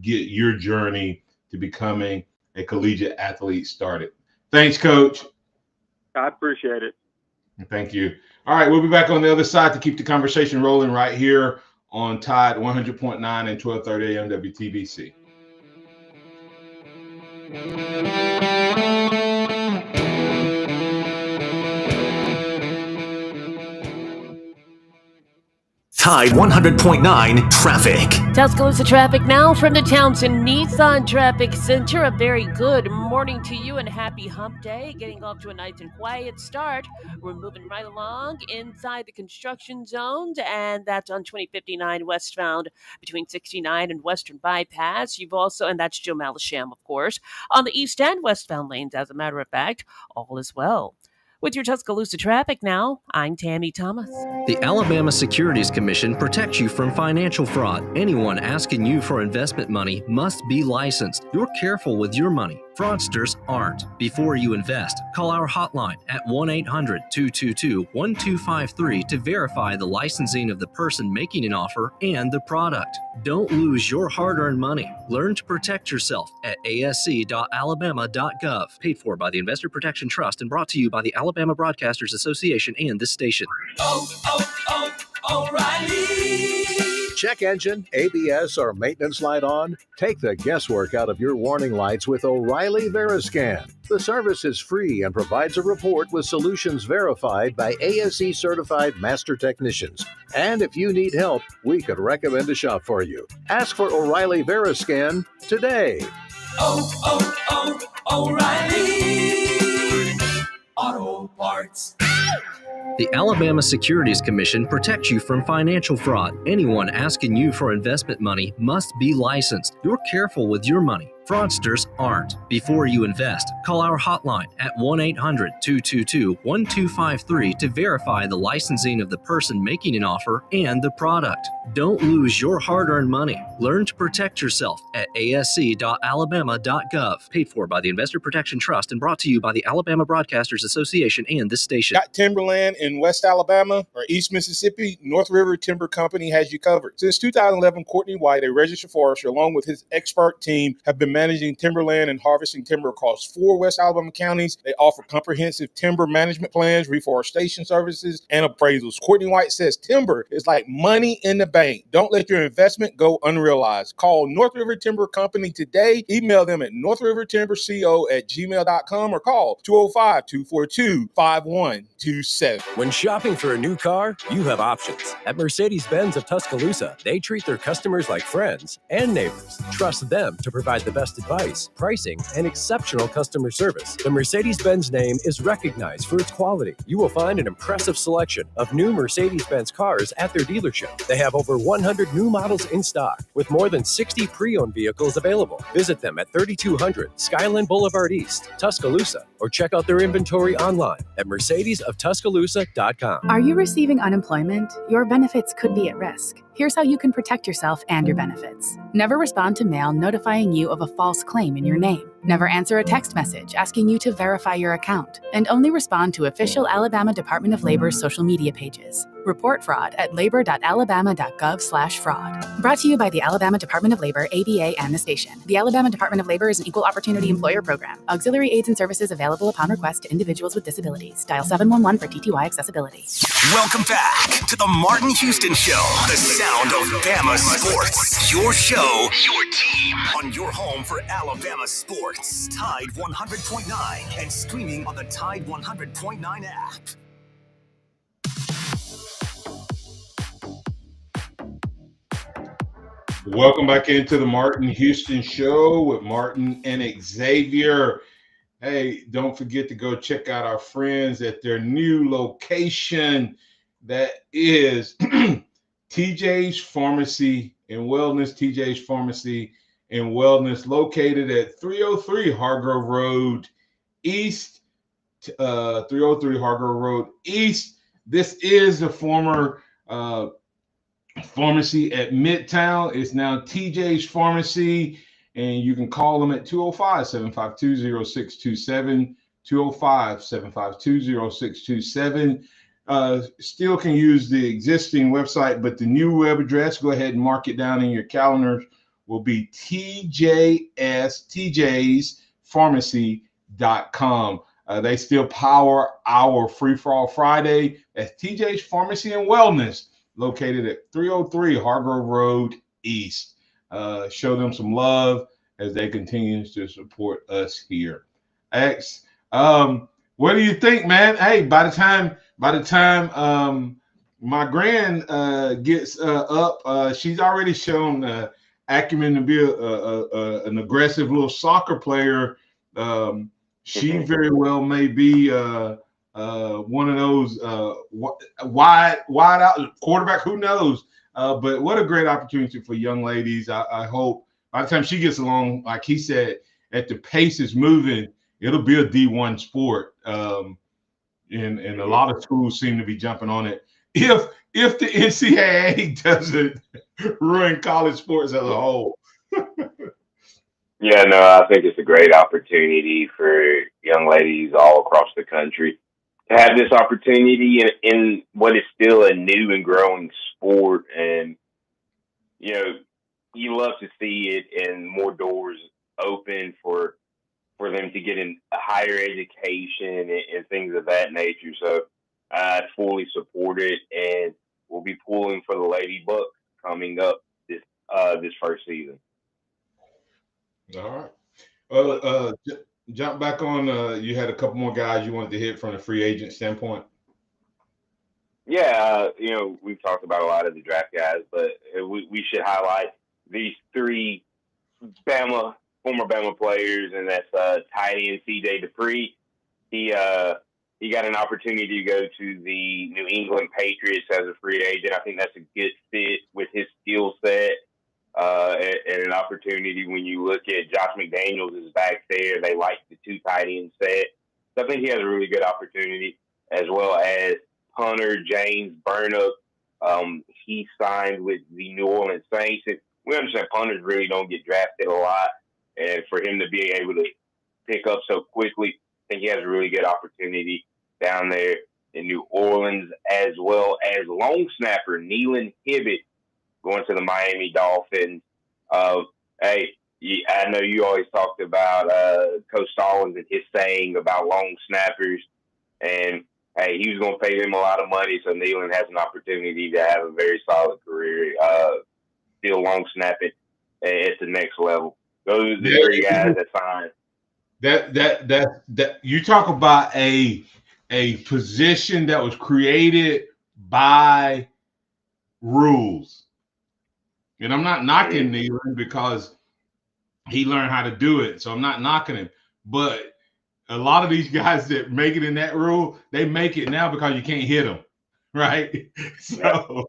get your journey to becoming a collegiate athlete started. Thanks, Coach. I appreciate it. Thank you. All right, we'll be back on the other side to keep the conversation rolling right here on Tide 100.9 and 1230 AM WTBC. Tide 100.9 traffic. Tuscaloosa traffic now from the Townsend Nissan Traffic Center. A very good morning to you and happy hump day. Getting off to a nice and quiet start. We're moving right along inside the construction zones, and that's on 2059 westbound between 69 and Western Bypass. You've also, and that's Joe Malisham, of course, on the east and westbound lanes, as a matter of fact, all is well. With your Tuscaloosa traffic now, I'm Tammy Thomas. The Alabama Securities Commission protects you from financial fraud. Anyone asking you for investment money must be licensed. You're careful with your money. Fraudsters aren't. Before you invest, call our hotline at 1-800-222-1253 to verify the licensing of the person making an offer and the product. Don't lose your hard-earned money. Learn to protect yourself at asc.alabama.gov. Paid for by the Investor Protection Trust and brought to you by the Alabama Broadcasters Association and this station. O'Reilly. Check engine, ABS, or maintenance light on? Take the guesswork out of your warning lights with O'Reilly Veriscan. The service is free and provides a report with solutions verified by ASE certified master technicians. And if you need help, we could recommend a shop for you. Ask for O'Reilly Veriscan today. O'Reilly Auto Parts. The Alabama Securities Commission protects you from financial fraud. Anyone asking you for investment money must be licensed. You're careful with your money. Fraudsters aren't. Before you invest, call our hotline at 1-800-222-1253 to verify the licensing of the person making an offer and the product. Don't lose your hard-earned money. Learn to protect yourself at asc.alabama.gov. Paid for by the Investor Protection Trust and brought to you by the Alabama Broadcasters Association and this station. Got timberland in West Alabama or East Mississippi? North River Timber Company has you covered. Since 2011, Courtney White, a registered forester, along with his expert team, have been managing timberland and harvesting timber across 4 West Alabama counties. They offer comprehensive timber management plans, reforestation services, and appraisals. Courtney White says timber is like money in the bank. Don't let your investment go unrealized. Call North River Timber Company today. Email them at northrivertimberco@gmail.com or call 205-242-5127. When shopping for a new car, you have options. At Mercedes-Benz of Tuscaloosa, they treat their customers like friends and neighbors. Trust them to provide the best advice, pricing, and exceptional customer service. The Mercedes-Benz name is recognized for its quality. You will find an impressive selection of new Mercedes-Benz cars at their dealership. They have over 100 new models in stock, with more than 60 pre-owned vehicles available. Visit them at 3200 Skyland Boulevard East, Tuscaloosa, or check out their inventory online at mercedesoftuscaloosa.com. Are you receiving unemployment? Your benefits could be at risk. Here's how you can protect yourself and your benefits. Never respond to mail notifying you of a false claim in your name. Never answer a text message asking you to verify your account. And only respond to official Alabama Department of Labor's social media pages. Report fraud at labor.alabama.gov/fraud. Brought to you by the Alabama Department of Labor, ABA, and the station. The Alabama Department of Labor is an equal opportunity employer program. Auxiliary aids and services available upon request to individuals with disabilities. Dial 711 for TTY accessibility. Welcome back to the Martin Houston Show, the sound of Bama sports. Your show, your team, on your home for Alabama sports. Tide 100.9 and streaming on the Tide 100.9 app. Welcome back into the Martin Houston Show with Martin and Xavier. Hey, don't forget to go check out our friends at their new location. That is TJ's Pharmacy and Wellness. TJ's Pharmacy and Wellness, located at 303 Hargrove Road East. 303 Hargrove Road East. This is the former pharmacy at Midtown. It's now TJ's Pharmacy, and you can call them at 205-752-0627, 205-752-0627. Still can use the existing website, but the new web address, go ahead and mark it down in your calendars, will be tjspharmacy.com. They still power our Free For All Friday. That's TJ's Pharmacy and Wellness, located at 303 Hargrove Road East. Show them some love as they continue to support us here. X, what do you think, man? Hey, by the time my grand gets up, she's already shown acumen to be an aggressive little soccer player. She very well may be one of those wide out quarterback. Who knows? But what a great opportunity for young ladies. I hope by the time she gets along, like he said, at the pace is moving, it'll be a D1 sport. And a lot of schools seem to be jumping on it. If the NCAA doesn't ruin college sports as a whole. Yeah, no, I think it's a great opportunity for young ladies all across the country to have this opportunity in what is still a new and growing sport. And, you know, you love to see it and more doors open for them to get in a higher education and things of that nature. So I fully support it, and we'll be pulling for the Lady Bucks coming up this first season. All right. Well, jump back on. You had a couple more guys you wanted to hit from the free agent standpoint. Yeah, we've talked about a lot of the draft guys, but we should highlight these three former Bama players, and that's tight end C.J. Dupree. He got an opportunity to go to the New England Patriots as a free agent. I think that's a good fit with his skill set. And an opportunity when you look at Josh McDaniels is back there. They like the two tight end set. So I think he has a really good opportunity, as well as punter James Burnup. He signed with the New Orleans Saints. And we understand punters really don't get drafted a lot. And for him to be able to pick up so quickly, I think he has a really good opportunity down there in New Orleans, as well as long snapper Nealon Hibbett going to the Miami Dolphins. Hey, I know you always talked about Coach Stallings and his saying about long snappers, and hey, he was going to pay them a lot of money, so Neyland has an opportunity to have a very solid career, still long snapping at the next level. Those are the three guys that signed. That you talk about a position that was created by rules, and I'm not knocking Neyland because he learned how to do it, so I'm not knocking him. But a lot of these guys that make it in that rule, they make it now because you can't hit them, right? So,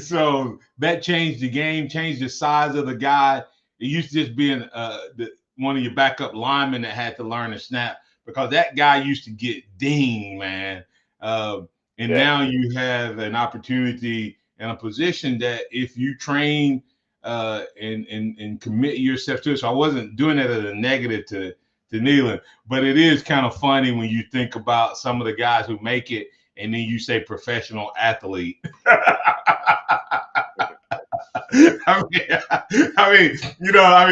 so that changed the game, changed the size of the guy. It used to just being one of your backup linemen that had to learn to snap because that guy used to get dinged, man. Now you have an opportunity and a position that if you train and commit yourself to it. So I wasn't doing that as a negative to Neyland, but it is kind of funny when you think about some of the guys who make it and then you say professional athlete. I mean, you know how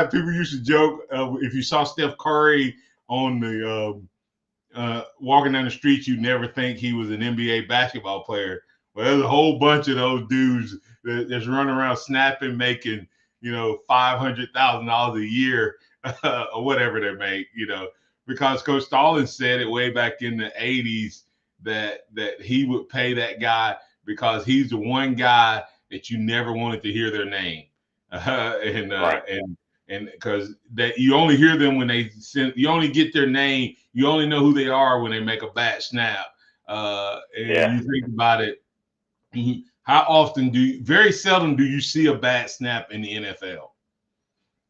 people used to joke if you saw Steph Curry on the walking down the street, you'd never think he was an NBA basketball player. Well, there's a whole bunch of those dudes that's running around snapping, making $500,000 a year or whatever they make, because Coach Stallings said it way back in the 80s that he would pay that guy because he's the one guy that you never wanted to hear their name, and because that you only hear them when you only get their name, you only know who they are when they make a bad snap. You think about it, how often very seldom do you see a bad snap in the NFL?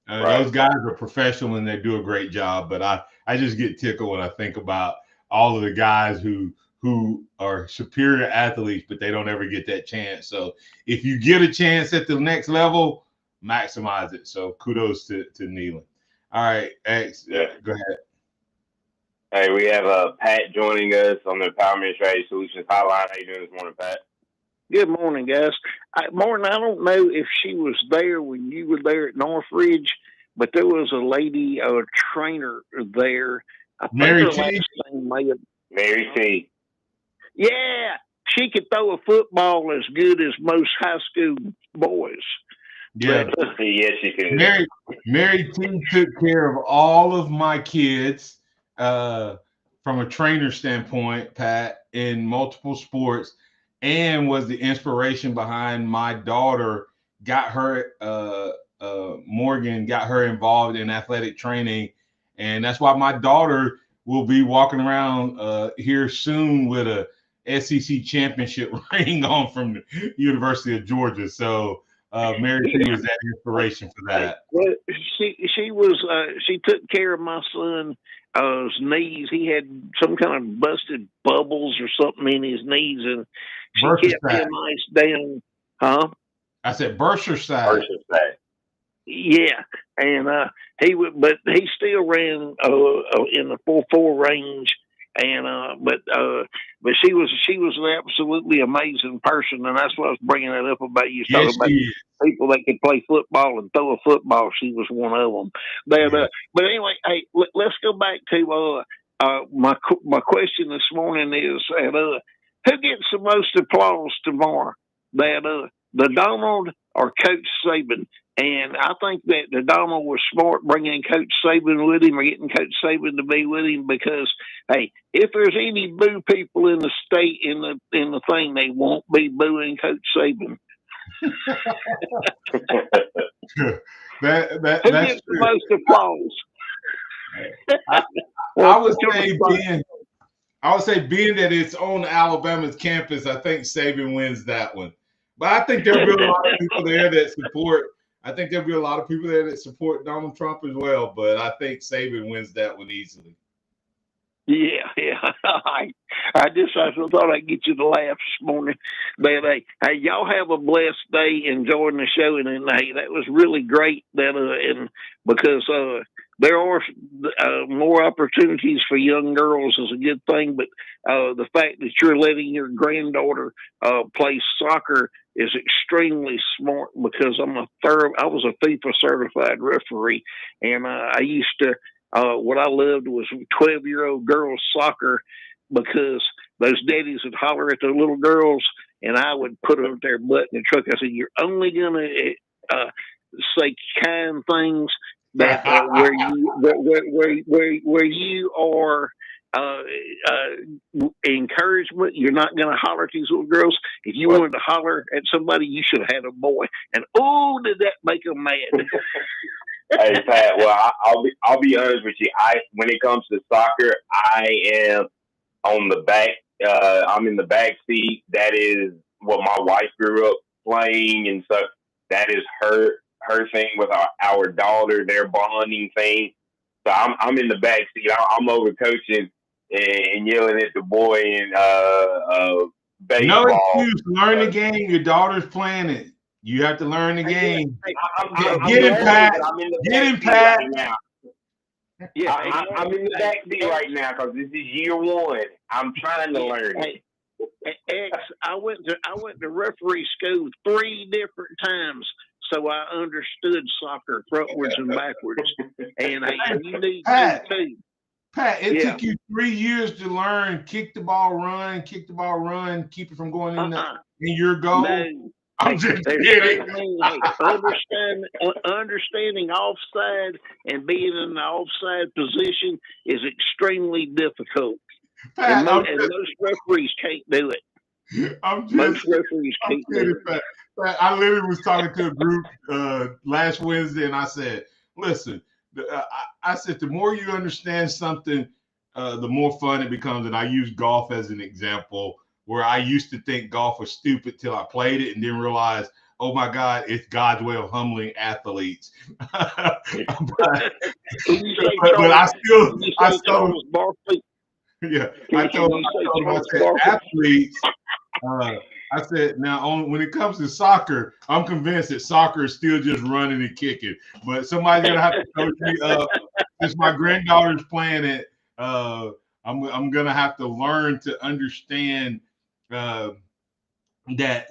Those guys are professional and they do a great job, but I just get tickled when I think about all of the guys who are superior athletes, but they don't ever get that chance. So if you get a chance at the next level, maximize it. So kudos to Neyland. All right, X, go ahead. Hey, we have Pat joining us on the Empowerment Strategy Solutions hotline. How you doing this morning, Pat? Good morning, guys. Morning, I don't know if she was there when you were there at Northridge, but there was a lady, a trainer there. I think Mary her T. last name may have... Mary T. Yeah, she could throw a football as good as most high school boys. Yeah, yes, she could. Mary T took care of all of my kids from a trainer standpoint, Pat, in multiple sports, and was the inspiration behind my daughter. Got her Morgan got her involved in athletic training, and that's why my daughter will be walking around here soon with a SEC championship ring on from the University of Georgia. So Mary T was that inspiration for that. Well, she took care of my son's knees. He had some kind of busted bubbles or something in his knees, and she kept him nice down. Huh? I said Berkshire. Yeah, and but he still ran in the 4.4 range, and but she was an absolutely amazing person, and that's what I was bringing that up about. You talking about people that could play football and throw a football. She was one of them. But anyway, hey, let's go back to my question this morning is who gets the most applause tomorrow? The Donald or Coach Saban? And I think that the Donald was smart bringing Coach Saban with him or getting Coach Saban to be with him because, hey, if there's any boo people in the state in the thing, they won't be booing Coach Saban. Who gets the most applause? I would say being that it's on Alabama's campus, I think Saban wins that one. But I think there'll be a lot of people there that support. I think there'll be a lot of people there that support Donald Trump as well. But I think Saban wins that one easily. Yeah. I thought I'd get you to laugh this morning. But hey, y'all have a blessed day enjoying the show, and hey, that was really great. And because there are more opportunities for young girls is a good thing, but the fact that you're letting your granddaughter play soccer is extremely smart, because I was a FIFA certified referee, and I used to what I loved was 12-year-old girls soccer, because those daddies would holler at their little girls, and I would put their butt in the truck. I said, "You're only gonna say kind things that where you are encouragement. You're not going to holler at these little girls. If you wanted to holler at somebody, you should have had a boy." And did that make them mad? Hey Pat, well I'll be honest with you. When it comes to soccer, I am on the back. I'm in the back seat. That is what my wife grew up playing, and so that is her thing with our daughter, their bonding thing. So I'm in the back seat. I'm over coaching and yelling at the boy in baseball. No excuse. Learn the game. Your daughter's playing it. You have to learn the game. Get him, Pat. Get him, Pat. Right now. Yeah, I'm in the back seat right now because this is year one. I'm trying to learn it. I went to referee school 3 different times, so I understood soccer frontwards and backwards. And you need to too. Pat, it took you 3 years to learn kick the ball, run, keep it from going in your goal. No. I'm just kidding. Understanding offside and being in the offside position is extremely difficult. Pat, and most referees can't do it. Most referees can't do it. Pat, I literally was talking to a group last Wednesday, and I said, listen, I said, the more you understand something, the more fun it becomes. And I use golf as an example, where I used to think golf was stupid till I played it and then realized, oh my God, it's God's way of humbling athletes. but I still Barkley. Yeah, I told athletes, I said, now when it comes to soccer, I'm convinced that soccer is still just running and kicking. But somebody's gonna have to coach me up. Since my granddaughter's playing it, I'm gonna have to learn to understand that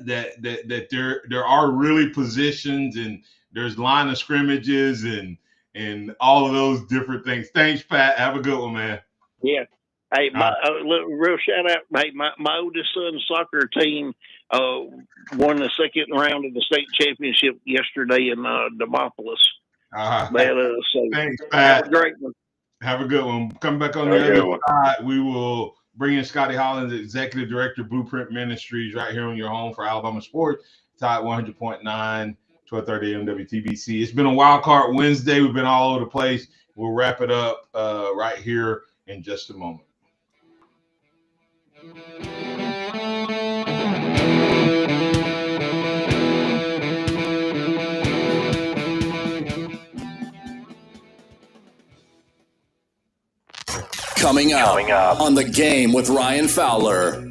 there are really positions, and there's line of scrimmages and all of those different things. Thanks, Pat. Have a good one, man. Yeah. Hey, real shout out. Hey, my oldest son's soccer team won the second round of the state championship yesterday in Demopolis. Thanks, Pat. Have a great one. Have a good one. Come back on the other side. We will bring in Scotty Hollins, Executive Director, Blueprint Ministries, right here on your home for Alabama Sports. Tide 100.9, 1230 AM WTBC. It's been a wild card Wednesday. We've been all over the place. We'll wrap it up right here in just a moment. Coming up on The Game with Ryan Fowler.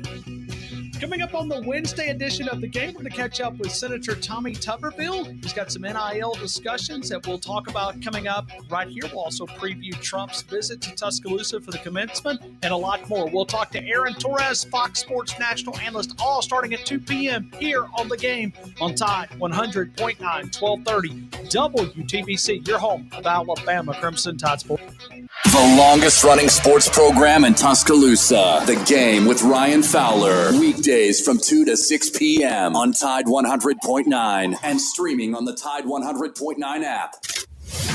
Coming up on the Wednesday edition of The Game, we're going to catch up with Senator Tommy Tuberville. He's got some NIL discussions that we'll talk about coming up right here. We'll also preview Trump's visit to Tuscaloosa for the commencement and a lot more. We'll talk to Aaron Torres, Fox Sports national analyst, all starting at 2 p.m. here on The Game on Tide 100.9, 1230 WTBC, your home of Alabama Crimson Tide Sports. The longest running sports program in Tuscaloosa. The Game with Ryan Fowler. Weekdays from 2 to 6 p.m. on Tide 100.9 and streaming on the Tide 100.9 app.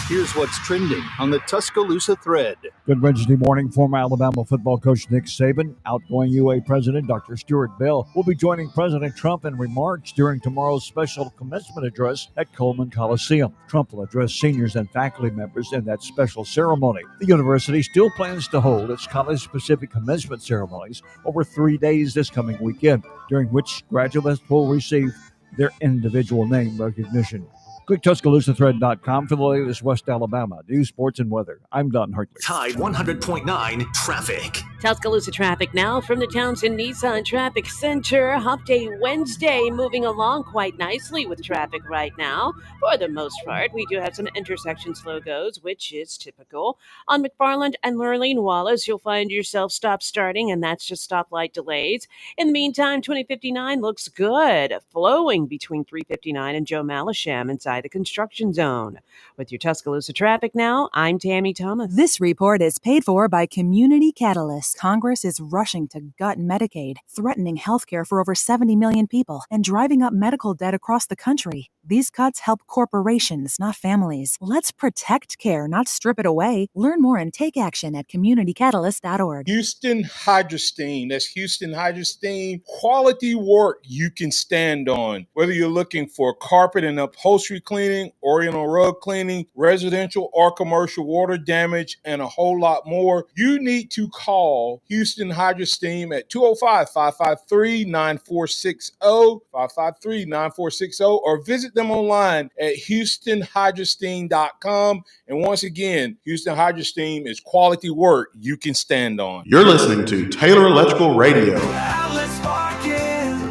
Here's what's trending on the Tuscaloosa thread. Good Wednesday morning. Former Alabama football coach Nick Saban, outgoing UA president Dr. Stuart Bell will be joining President Trump in remarks during tomorrow's special commencement address at Coleman Coliseum. Trump will address seniors and faculty members in that special ceremony. The university still plans to hold its college-specific commencement ceremonies over 3 days this coming weekend, during which graduates will receive their individual name recognition. Click TuscaloosaThread.com for the latest West Alabama news, sports, and weather. I'm Don Hartley. Tide 100.9 traffic. Tuscaloosa traffic now from the Townsend Nissan Traffic Center. Hump Day Wednesday moving along quite nicely with traffic right now. For the most part, we do have some intersection slow goes, which is typical. On McFarland and Lurleen Wallace, you'll find yourself stop-starting, and that's just stoplight delays. In the meantime, 2059 looks good, flowing between 359 and Joe Malisham inside the construction zone. With your Tuscaloosa traffic now, I'm Tammy Thomas. This report is paid for by Community Catalyst. Congress is rushing to gut Medicaid, threatening healthcare for over 70 million people, and driving up medical debt across the country. These cuts help corporations, not families. Let's protect care, not strip it away. Learn more and take action at communitycatalyst.org. Houston Hydrosteam. That's Houston Hydrosteam. Quality work you can stand on. Whether you're looking for carpet and upholstery cleaning, oriental rug cleaning, residential or commercial water damage, and a whole lot more, you need to call Houston Hydrosteam at 205-553-9460, 553-9460, or visit them online at houstonhydrosteam.com. And once again, Houston Hydrosteam is quality work you can stand on. You're listening to Taylor Electrical Radio. Outlets sparking,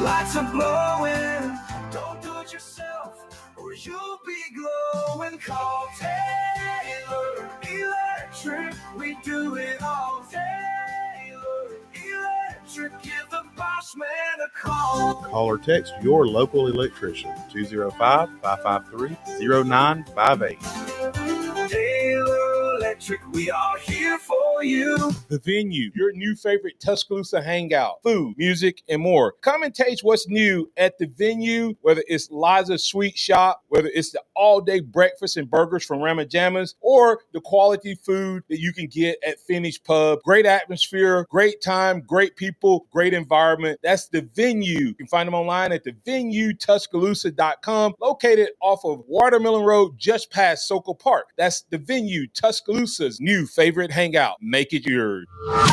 lights are glowing. Don't do it yourself, or you'll be glowing. Call Taylor Electric. We do it all. Taylor Electric. Give the boss man a call. Call or text your local electrician, 205-553-0958. Taylor Electric, we are here for you. The Venue, your new favorite Tuscaloosa hangout. Food, music, and more. Come and taste what's new at The Venue, whether it's Liza's Sweet Shop, whether it's the all-day breakfast and burgers from Ramajama's, or the quality food that you can get at Finish Pub. Great atmosphere, great time, great people, great environment. That's The Venue. You can find them online at thevenuetuscaloosa.com, located off of Watermelon Road, just past Sokol Park. That's The Venue, Tuscaloosa's new favorite hangout. Make it yours.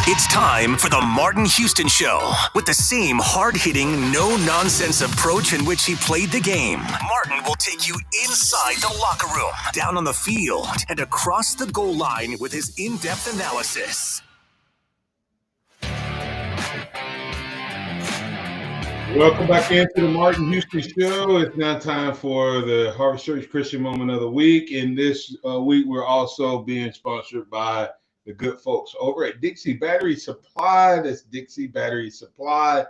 It's time for the Martin Houston Show. With the same hard-hitting, no-nonsense approach in which he played the game, Martin will take you inside the locker room, down on the field, and across the goal line with his in-depth analysis. Welcome back into the Martin Houston Show. It's now time for the Harvest Church Christian Moment of the Week. And this week, we're also being sponsored by the good folks over at Dixie Battery Supply. That's Dixie Battery Supply,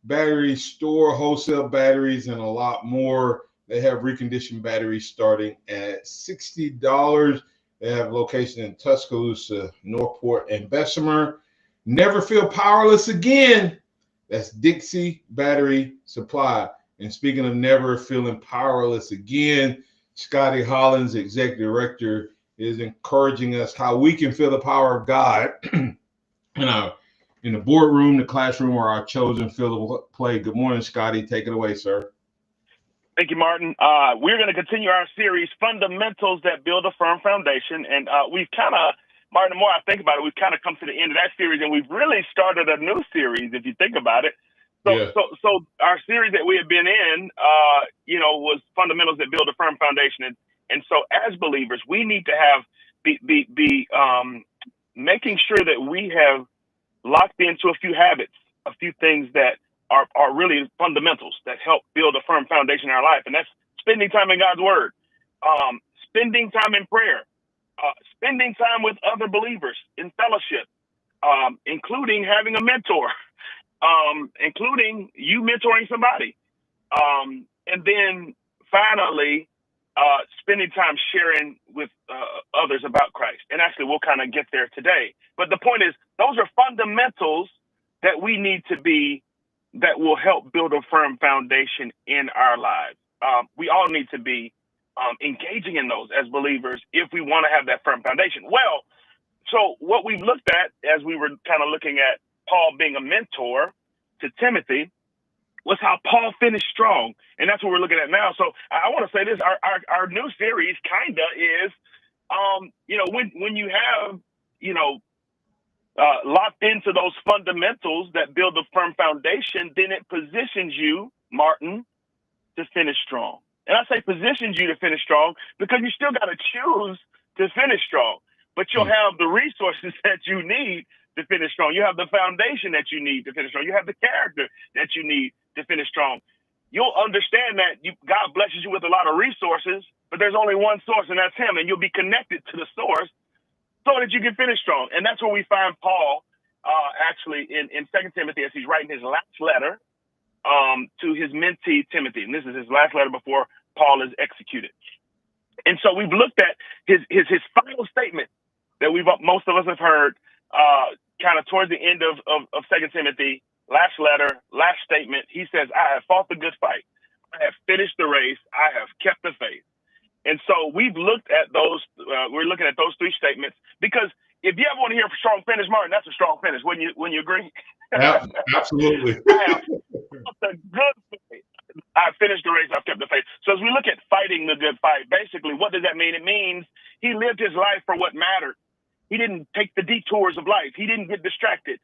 battery store, wholesale batteries, and a lot more. They have reconditioned batteries starting at $60. They have location in Tuscaloosa, Northport, and Bessemer. Never feel powerless again. That's Dixie Battery Supply. And speaking of never feeling powerless again, Scotty Hollins, Executive Director, is encouraging us how we can feel the power of God in the boardroom, the classroom, or our chosen field of play. Good morning, Scotty. Take it away, sir. Thank you, Martin. We're going to continue our series, Fundamentals That Build a Firm Foundation. And we've kind of, Martin, the more I think about it, we've kind of come to the end of that series, and we've really started a new series, if you think about it. So our series that we have been in, was Fundamentals That Build a Firm Foundation. And so as believers, we need to be making sure that we have locked into a few habits, a few things that are really fundamentals that help build a firm foundation in our life. And that's spending time in God's word, spending time in prayer, spending time with other believers in fellowship, including having a mentor, including you mentoring somebody. And then finally, spending time sharing with others about Christ. And actually, we'll kind of get there today. But the point is, those are fundamentals that we need to be, that will help build a firm foundation in our lives. We all need to be engaging in those as believers if we want to have that firm foundation. Well, so what we've looked at as we were kind of looking at Paul being a mentor to Timothy was how Paul finished strong. And that's what we're looking at now. So I want to say this, our new series kind of is, when you have, locked into those fundamentals that build a firm foundation, then it positions you, Martin, to finish strong. And I say positions you to finish strong because you still got to choose to finish strong, but you'll have the resources that you need to finish strong. You have the foundation that you need to finish strong. You have the character that you need to finish strong. You'll understand that God blesses you with a lot of resources, but there's only one source, and that's Him. And you'll be connected to the source so that you can finish strong. And that's where we find Paul actually in 2 Timothy as he's writing his last letter to his mentee Timothy. And this is his last letter before Paul is executed. And so we've looked at his final statement that most of us have heard kind of towards the end of 2 Timothy, last letter, last statement. He says, I have fought the good fight. I have finished the race. I have kept the faith. And so we've looked at those. We're looking at those three statements because if you ever want to hear a strong finish, Martin, that's a strong finish. Wouldn't you agree? Yeah, absolutely. I have fought the good fight. I finished the race. I've kept the faith. So as we look at fighting the good fight, basically, what does that mean? It means he lived his life for what mattered. He didn't take the detours of life. He didn't get distracted.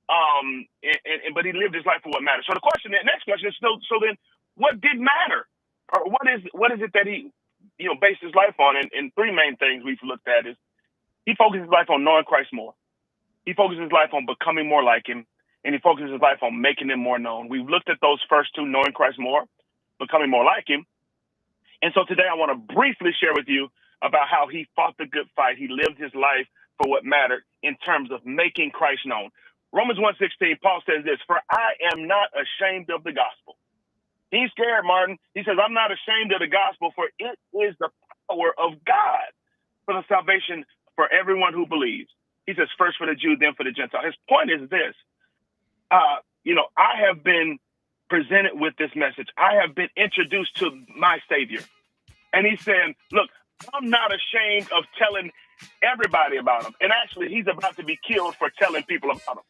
But he lived his life for what mattered. So the next question is so then what did matter? Or what is it that he, based his life on? And three main things we've looked at is he focused his life on knowing Christ more. He focused his life on becoming more like him. And he focused his life on making him more known. We've looked at those first two, knowing Christ more, becoming more like him. And so today I want to briefly share with you about how he fought the good fight. He lived his life for what mattered in terms of making Christ known. Romans 1:16, Paul says this, for I am not ashamed of the gospel. He's scared, Martin. He says, I'm not ashamed of the gospel, for it is the power of God for the salvation for everyone who believes. He says, first for the Jew, then for the Gentile. His point is this. I have been presented with this message. I have been introduced to my Savior. And he's saying, look, I'm not ashamed of telling everybody about him. And actually, he's about to be killed for telling people about him.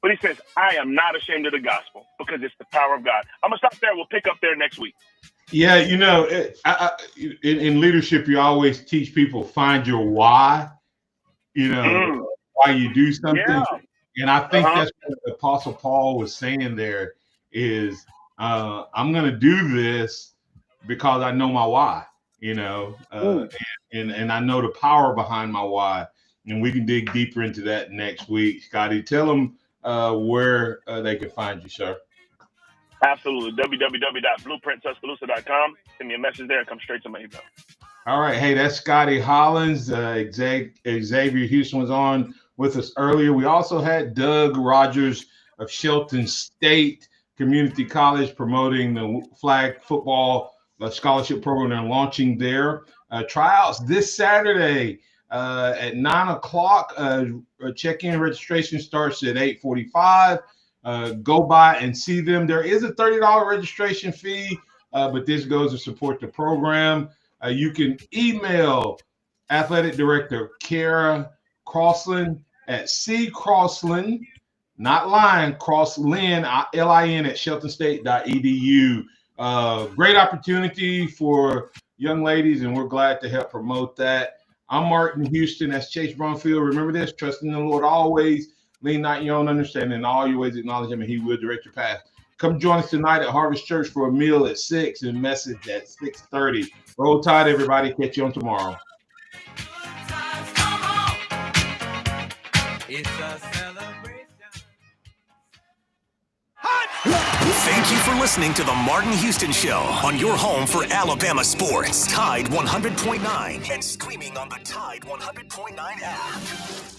But he says, I am not ashamed of the gospel because it's the power of God. I'm going to stop there. We'll pick up there next week. Yeah, in leadership, you always teach people find your why, why you do something. Yeah. And I think that's what the Apostle Paul was saying there is I'm going to do this because I know my why, and I know the power behind my why. And we can dig deeper into that next week. Scotty, tell them where they can find you, sir. Absolutely. www.blueprinttuscaloosa.com. Send me a message there and come straight to my email. All right. Hey, that's Scotty Hollins. Xavier Houston was on with us earlier. We also had Doug Rogers of Shelton State Community College promoting the flag football scholarship program they're launching there. Tryouts this Saturday at 9:00. Check-in registration starts at 8:45. Go by and see them. There is a $30 registration fee, but this goes to support the program. You can email Athletic Director Kara Crossland at ccrossland, not line, Crosslin, Lin at sheltonstate.edu. Great opportunity for young ladies, and we're glad to help promote that. I'm Martin Houston. That's Chase Brumfield. Remember this, trust in the Lord always. Lean not your own understanding. In all your ways acknowledge him, and he will direct your path. Come join us tonight at Harvest Church for a meal at 6 and message at 6:30. Roll Tide, everybody. Catch you on tomorrow. It's a celebration. Thank you for listening to the Martin Houston Show on your home for Alabama sports. Tide 100.9 and streaming on the Tide 100.9 app.